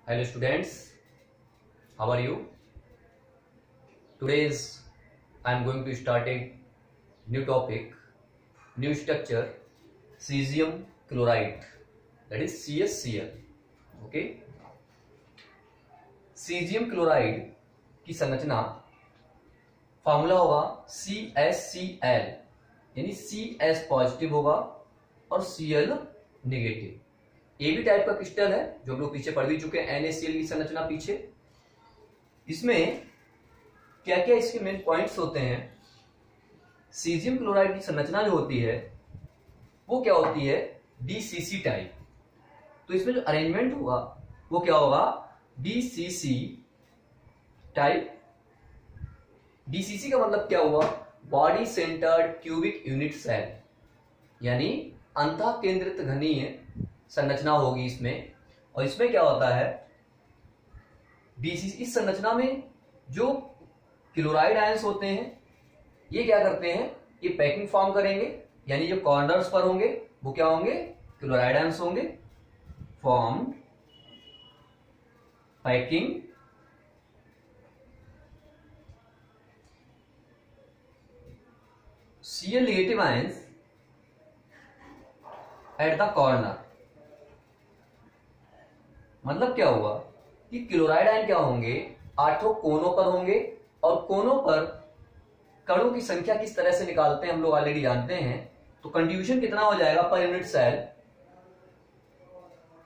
Hello students, how are you? Today's I am going to start a new topic, new structure, cesium chloride, that is CaCl. Okay, cesium chloride की संरचना formula होगा CaCl, यानी CS positive होगा और Cl negative. AB type का crystal है जो हम लोग पीछे पढ़ भी चुके हैं, NaCl की संरचना पीछे। इसमें क्या क्या इसके मेन पॉइंट्स होते हैं। सीजियम क्लोराइड की संरचना जो होती है वो क्या होती है, DCC टाइप। तो इसमें जो अरेंजमेंट होगा वो क्या होगा, DCC टाइप। DCC का मतलब क्या हुआ, body centred cubic unit cell, यानी अंतः केंद्रित घनीय संरचना होगी इसमें। और इसमें क्या होता है, DCC इस संरचना में जो क्लोराइड आयंस होते हैं ये क्या करते हैं, ये पैकिंग फॉर्म करेंगे, यानी जो कॉर्नर्स पर होंगे वो क्या होंगे, क्लोराइड आयंस होंगे। Form packing Cl negative ions at the corner. मतलब क्या हुआ कि क्लोराइड आयन क्या होंगे, 8 कोनों पर होंगे, और कोनों पर कणों की संख्या किस तरह से निकालते हैं हम लोग ऑलरेडी जानते हैं। तो कंट्रीब्यूशन कितना हो जाएगा पर unit cell,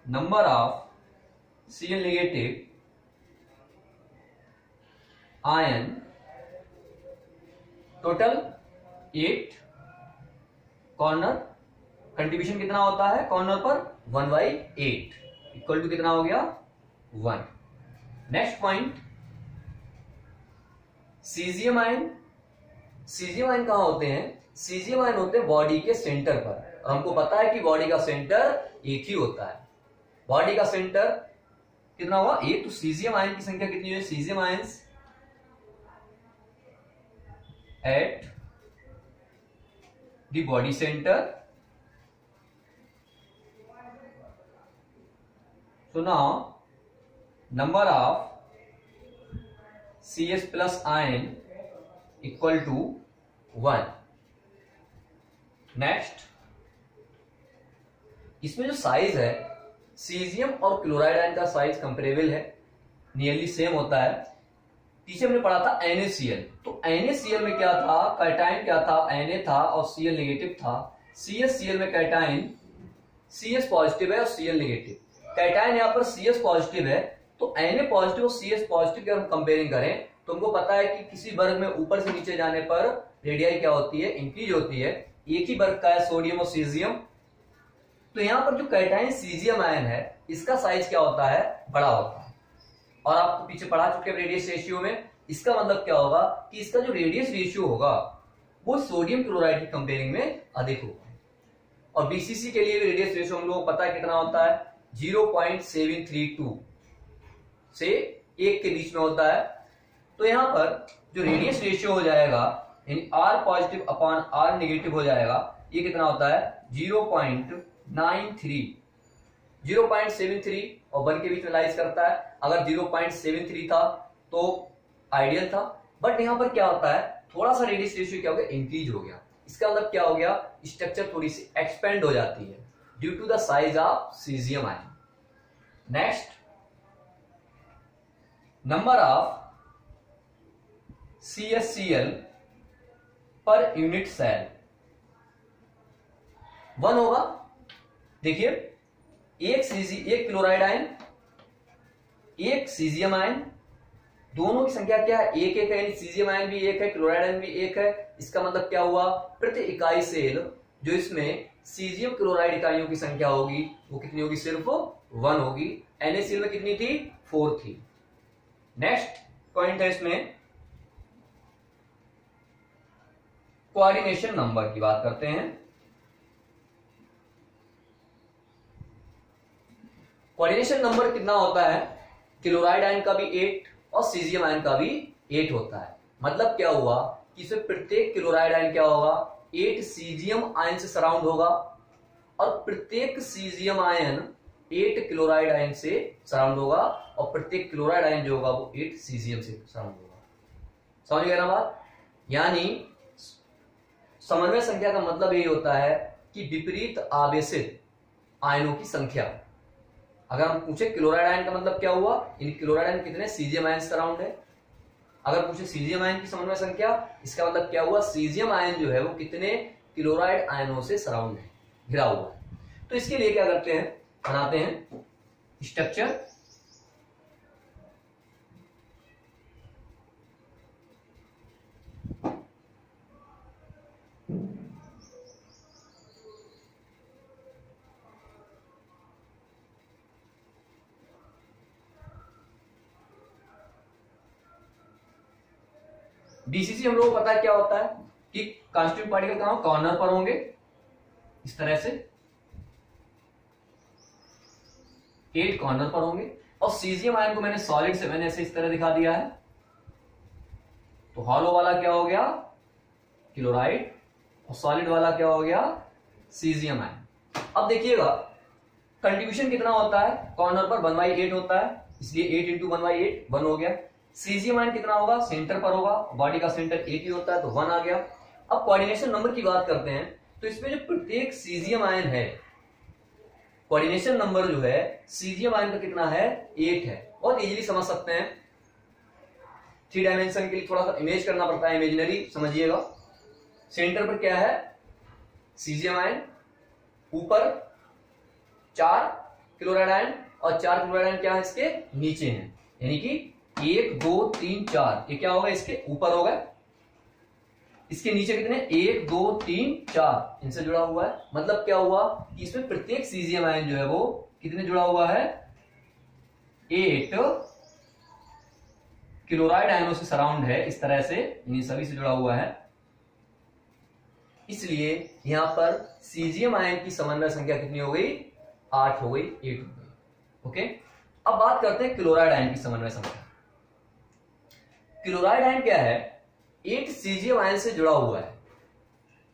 number of Cl negative ion total 8, corner contribution कितना होता है कॉर्नर पर 1/8 इक्वल टू कितना हो गया 1। Next point, caesium ion. Caesium ion कहां होते हैं, सीजियम आयन होते हैं बॉडी के सेंटर पर, और हमको पता है कि बॉडी का सेंटर एक ही होता है। बॉडी का सेंटर कितना हुआ, एक। तो सीजियम आयन की संख्या कितनी है, caesium ions at the body centre. So now number of CS plus ion equal to 1. Next, इसमें जो साइज है सीजियम और क्लोराइड आयन का साइज कंपेरेबल है, नियरली सेम होता है। पीछे हमने पढ़ा था NaCl, तो NaCl में क्या था, कैटायन क्या था, Na था और Cl नेगेटिव था। CaCl में कैटायन CS पॉजिटिव है और Cl नेगेटिव। कैटायन यहाँ पर CS पॉजिटिव है, तो Na पॉजिटिव और CS पॉजिटिव की हम कंपेयरिंग करें तो हमको पता है कि किसी वर्ग में ऊपर से नीचे जाने पर रेडियाई क्या होती है, इंक्रीज होती है। एक ही वर्ग का है सोडियम और सीजियम। तो यहाँ पर जो कैटायन सीजियम आयन है इसका साइज क्या होता है, बड़ा होता है। और आपको पीछे पढ़ा चुके हैं रेडियस रेशियो में। इसका मतलब क्या होगा कि इसका जो रेडियस रेशियो होगा वो सोडियम क्लोराइड की कंपेयरिंग में अधिक होगा। और BCC के लिए भी रेडियस रेशियो हम लोगों को पता है कितना होता है, 0.732 से 1 के बीच में होता है। तो यहां पर जो रेडियस रेशियो हो जाएगा, यानी R positive upon R negative हो जाएगा, ये कितना होता है 0.93, 0.73 और 1 के बीच में लाइज करता है। अगर 0.73 था तो आइडियल था, बट यहां पर क्या होता है, थोड़ा सा रेडियस रेशियो क्या हो गया, इंक्रीज हो गया। इसका मतलब क्या हो गया, स्ट्रक्चर थोड़ी सी एक्सपेंड हो जाती है due to the size of cesium ion. Next, number of CaCl per unit cell 1 होगा। देखिए, एक क्लोराइड आयन, एक सीजियम आयन, दोनों की संख्या क्या है, एक एक है, यानी सीजियम आयन भी एक है, क्लोराइड आयन भी एक है। इसका मतलब क्या हुआ, प्रति इकाई सेल जो इसमें सीजियम क्लोराइड इकाइयों की संख्या होगी वो कितनी होगी, सिर्फ 1 होगी। NaCl में कितनी थी, 4 थी। नेक्स्ट पॉइंट है इसमें कोऑर्डिनेशन नंबर की बात करते हैं। कोऑर्डिनेशन नंबर कितना होता है, क्लोराइड आयन का भी 8 और सीजियम आयन का भी 8 होता है। मतलब क्या हुआ कि इसमें प्रत्येक क्लोराइड आयन क्या होगा, 8 सीजियम आयन से सराउंड होगा, और प्रत्येक सीजियम आयन 8 क्लोराइड आयन से सराउंड होगा और प्रत्येक क्लोराइड आयन जो होगा वो 8 सीजियम से सराउंड होगा। समझ गए ना बात? यानी समन्वय संख्या का मतलब यही होता है कि विपरीत आवेशित आयनों की संख्या। अगर हम पूछे क्लोराइड आयन का मतलब क्या हुआ, इन क्लोराइड आयन कितने सीजियम आयन सराउंड है। अगर पूछे सीजियम आयन की समन्वय संख्या, इसका मतलब क्या हुआ, सीजियम आयन जो है वो कितने क्लोराइड आयनों से सराउंड है, घिरा हुआ है। तो इसके लिए क्या करते हैं, बनाते हैं स्ट्रक्चर। बीसीसी हम लोगों को पता है क्या होता है कि कॉन्स्टिट्यूएंट पार्टिकल कहां कॉर्नर पर होंगे, इस तरह से 8 कॉर्नर पर होंगे। और सीजियम आयन को मैंने सॉलिड से मैंने ऐसे इस तरह दिखा दिया है। तो हॉलो वाला क्या हो गया, क्लोराइड, और सॉलिड वाला क्या हो गया, सीजियम आयन। अब देखिएगा कंट्रीब्यूशन कितना होता है, कॉर्नर पर 1/8 होता है, इसलिए 8 × 1/8 1 हो गया। सीजियम आयन कितना होगा, सेंटर पर होगा, बॉडी का सेंटर 1 ही होता है तो 1 आ गया। अब कोऑर्डिनेशन नंबर की बात करते हैं, तो इसमें जो प्रत्येक सीजियम आयन है, कोऑर्डिनेशन नंबर जो है सीजियम आयन का कितना है, 8 है। बहुत इजीली समझ सकते हैं, 3 डायमेंशन के लिए थोड़ा सा इमेज करना पड़ता है, इमेजिनरी समझिएगा। सेंटर पर क्या है, सीजियम आयन, ऊपर 4 क्लोराइड आयन और 4 क्लोराइड आयन क्या है इसके नीचे हैं, यानी कि 1 2 3 4, ये क्या होगा इसके ऊपर होगा। इसके नीचे कितने, 1 2 3 4 इनसे जुड़ा हुआ है। मतलब क्या हुआ कि इसमें प्रत्येक सीजियम आयन जो है वो कितने जुड़ा हुआ है, 8 क्लोराइड आयनों से सराउंड है, इस तरह से इन सभी से जुड़ा हुआ है। इसलिए यहां पर सीजियम आयन की समन्वय संख्या कितनी हो गई, 8 हो गई, 8 हो गई। ओके, अब बात करते हैं क्लोराइड आयन की समन्वय संख्या। क्लोराइड आयन क्या है, 8 सीजियम आयन से जुड़ा हुआ है,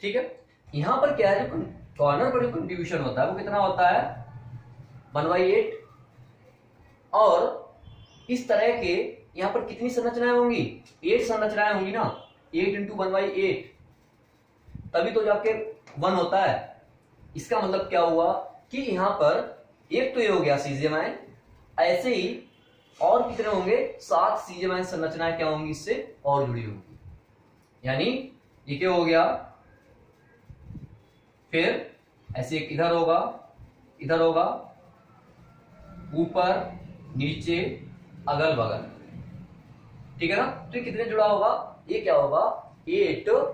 ठीक है। यहां पर क्या है, जो कॉर्नर पर जो कंट्रीब्यूशन होता है वो कितना होता है, 1/8। और इस तरह के यहां पर कितनी संरचनाएं होंगी, 8 संरचनाएं होंगी ना, 8 × 1/8, तभी तो जाके 1 होता है। इसका मतलब क्या हुआ कि यहां पर एक तो ये हो गया सीजियम आयन, ऐसे ही और कितने होंगे, 7 सीजियम आयन संरचनाएं क्या होंगी इससे और जुड़ी होंगी। यानी ये क्या हो गया, फिर ऐसे एक इधर होगा, इधर होगा, ऊपर नीचे अगल बगल, ठीक है ना। तो ये कितने जुड़ा होगा, ये क्या होगा, 8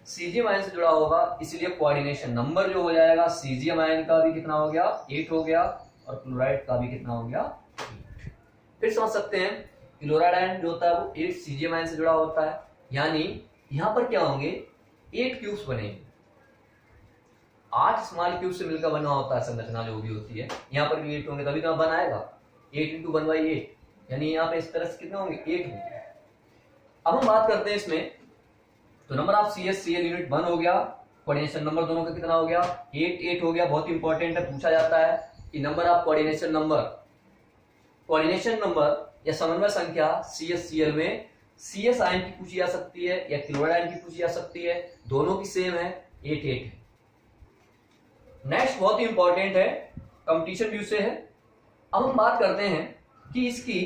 सीजियम आयन से जुड़ा होगा। इसलिए कोऑर्डिनेशन नंबर जो हो जाएगा, सीजियम आयन का भी कितना हो गया, 8 हो गया, और क्लोराइड का भी कितना हो गया, 8। फिर समझ सकते हैं क्लोराइड आयन जो होता है वो 8 सीजियम आयन से जुड़ा होता है। यानी यहां पर क्या होंगे, 8 क्यूब्स बनेंगे, 8 स्मॉल क्यूब से मिलकर बना होता है संरचना जो भी होती है। यहां पर भी 8 होंगे तभी तो बनाएगा, 8 × 1/8, यानी यहां पे इस तरह से कितने होंगे, 8 होंगे। अब हम बात करते हैं इसमें, तो नंबर ऑफ CH/Cl यूनिट 1 हो गया, कोऑर्डिनेशन नंबर दोनों का कितना हो गया, 8 हो गया। बहुत इंपॉर्टेंट है, पूछा जाता है कि number of coordination number, coordination number या समन्वय संख्या CH/Cl में CS आयन की पूछी जा सकती है या क्लोराइड आयन की पूछी जा सकती है, दोनों की सेम है, 8 है। नेक्स्ट बहुत ही इंपॉर्टेंट है, कंपटीशन व्यू से है। अब हम बात करते हैं कि इसकी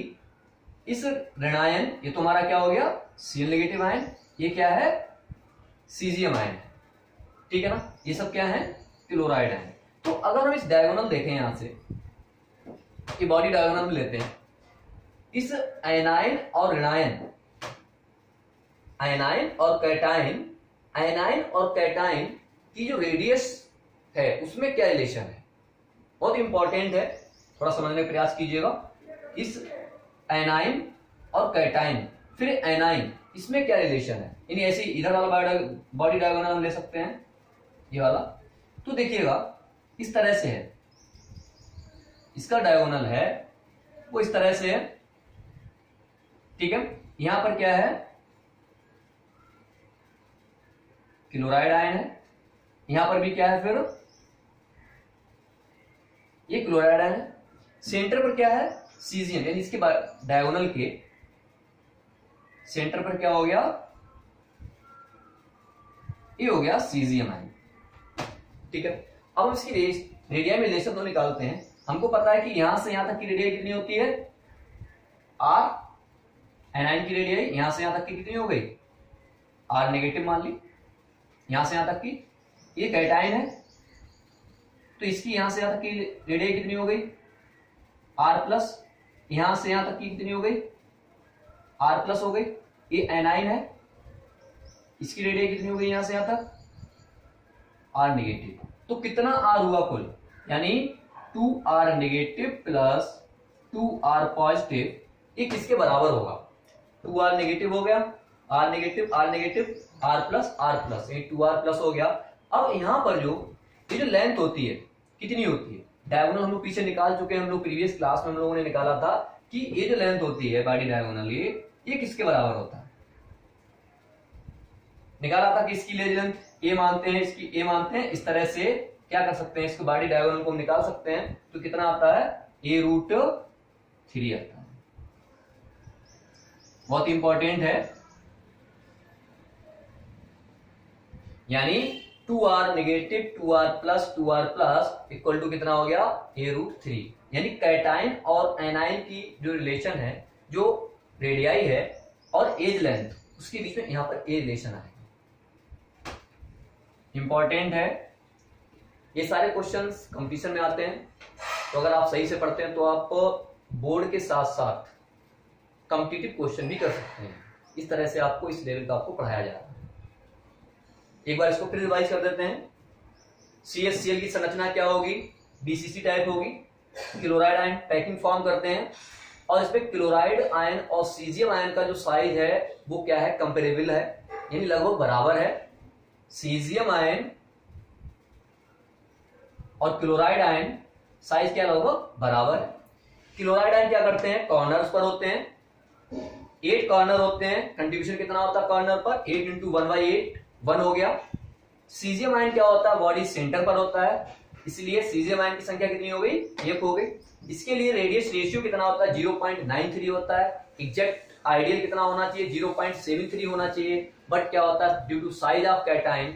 इस ऋणायन, ये तो हमारा क्या हो गया, Cl नेगेटिव आयन, ये क्या है, सीजियम आयन, ठीक है ना। ये सब क्या है, क्लोराइड आयन। तो अगर हम इस डायगोनल देखें यहां से, कि बॉडी डायगोनल में लेते हैं, इस आयनायन और ऋणायन, आयनायन और कैटायन, आयनायन और कैटायन की जो रेडियस है उसमें क्या रिलेशन है, बहुत इंपॉर्टेंट है, थोड़ा समझने का प्रयास कीजिएगा। इस आयनायन और कैटायन फिर एनाइन, इसमें क्या रिलेशन है, यानी ऐसे इधर वाला बॉडी डायगोनल हम ले सकते हैं, ये वाला। तो देखिएगा इस तरह से है, इसका डायगोनल है वो इस तरह से है, ठीक है। यहां पर क्या है, क्लोराइड आयन है, यहां पर भी क्या है, फिर ये क्लोराइड आयन है, सेंटर पर क्या है सीजियम, यानी इसके डायगोनल के सेंटर पर क्या हो गया, ये हो गया सीजियम आयन। ठीक है, अब हम इसकी रेडियस में रिलेशन तो निकालते हैं। हमको पता है कि यहां से यहां तक की रेडियस कितनी होती है आर, एनाइन की रेडियस यहां से यहां तक की कितनी हो गई आर नेगेटिव मान ली, यहां से यहां तक की, ये कैटाइन है तो इसकी यहां से यहां तक की रेडियस कितनी हो गई आर प्लस, यहां से यहां तक की कितनी हो गई आर प्लस हो गई। ये एनाइन है, इसकी रेडियस कितनी हो गई यहां से यहां तक आर नेगेटिव। तो कितना आर हुआ कुल, यानी 2r negative plus 2r positive, ये किसके बराबर होगा, 2r नेगेटिव हो गया, r नेगेटिव r प्लस ये 2r प्लस हो गया। अब यहां पर ये जो लेंथ होती है कितनी होती है, डायगोनल हम लोग पीछे निकाल चुके हैं, हम लोग प्रीवियस क्लास में हम लोगों ने निकाला था कि ये जो लेंथ होती है बॉडी डायगोनल ये किसके बराबर होता है, निकाला था कि इसकी लेंथ ए मानते हैं, इसकी ए मानते हैं, इस तरह से क्या कर सकते हैं, इसको बॉडी डायगोनल को हम निकाल सकते हैं। तो कितना आता है a√3 आता है, बहुत इंपॉर्टेंट है, यानी 2r negative 2r plus equal to कितना हो गया a√3, यानी कैटाइन और एनाइन की जो रिलेशन है, जो रेडियाई है और एज लेंथ, उसके बीच में यहां पर ए रिलेशन आएगा, इंपॉर्टेंट है। ये सारे क्वेश्चंस कंपटीशन में आते हैं, तो अगर आप सही से पढ़ते हैं तो आप बोर्ड के साथ साथ कॉम्पिटिटिव क्वेश्चन भी कर सकते हैं। इस तरह से आपको इस लेवल का आपको पढ़ाया जा रहा है। एक बार इसको फिर रिवाइज कर देते हैं। CHCl की संरचना क्या होगी, BCC टाइप होगी, क्लोराइड आयन पैकिंग फॉर्म करते हैं, और इसमें क्लोराइड आयन और सीजियम आयन का जो साइज है वो क्या है, कंपेरेबल है, यानी लगभग बराबर है। सीजियम आयन और क्लोराइड आयन साइज क्या लगभग बराबर है। क्लोराइड आयन क्या करते हैं, कॉर्नर्स पर होते हैं, 8 कॉर्नर होते हैं, कंट्रीब्यूशन कितना होता है कॉर्नर पर, 8 इंटू 1/8 1 हो गया। सीजियम आयन क्या होता है, बॉडी सेंटर पर होता है, इसलिए सीजियम आयन की संख्या कितनी हो गई 1 हो गई। इसके लिए रेडियस रेशियो कितना होता है 0.93 होता है। एग्जैक्ट आइडियल कितना होना चाहिए 0.73 होना चाहिए, बट क्या होता है due to size of cation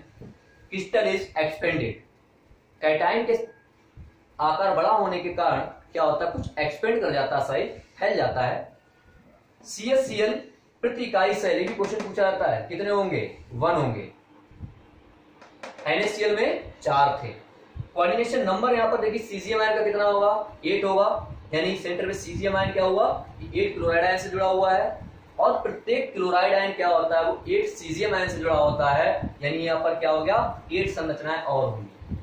crystal is expanded, cation के आकार बड़ा होने के कारण क्या होता है कुछ एक्सपेंड कर जाता है, साइज फैल जाता है। CHCl प्रति इकाई शैली भी क्वेश्चन पूछा जाता है, कितने होंगे 1 होंगे, NaCl में 4 थे। कोऑर्डिनेशन नंबर यहां पर देखिए सीजियम आयन का कितना होगा 8 होगा, यानी सेंटर में सीजियम आयन क्या हुआ 8 क्लोराइड आयन से जुड़ा हुआ है, और प्रत्येक क्लोराइड आयन क्या होता है वो 8 सीजियम आयन से जुड़ा होता है, यानी यहाँ पर क्या हो गया 8 संरचनाएं और होंगी,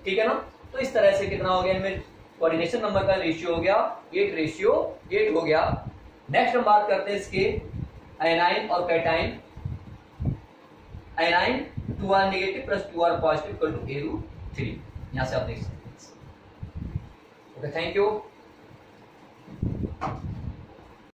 ठीक है ना। तो इस तरह से कितना हो गया, इनमें कोऑर्डिनेशन नंबर का रेशियो हो गया 8:8 हो गया। नेक्स्ट हम बात करते हैं इसके एनाइन और cation. Anion 2r negative plus 2r positive equal to a√3, यहां से आप देख सकते हैं। Okay, thank you.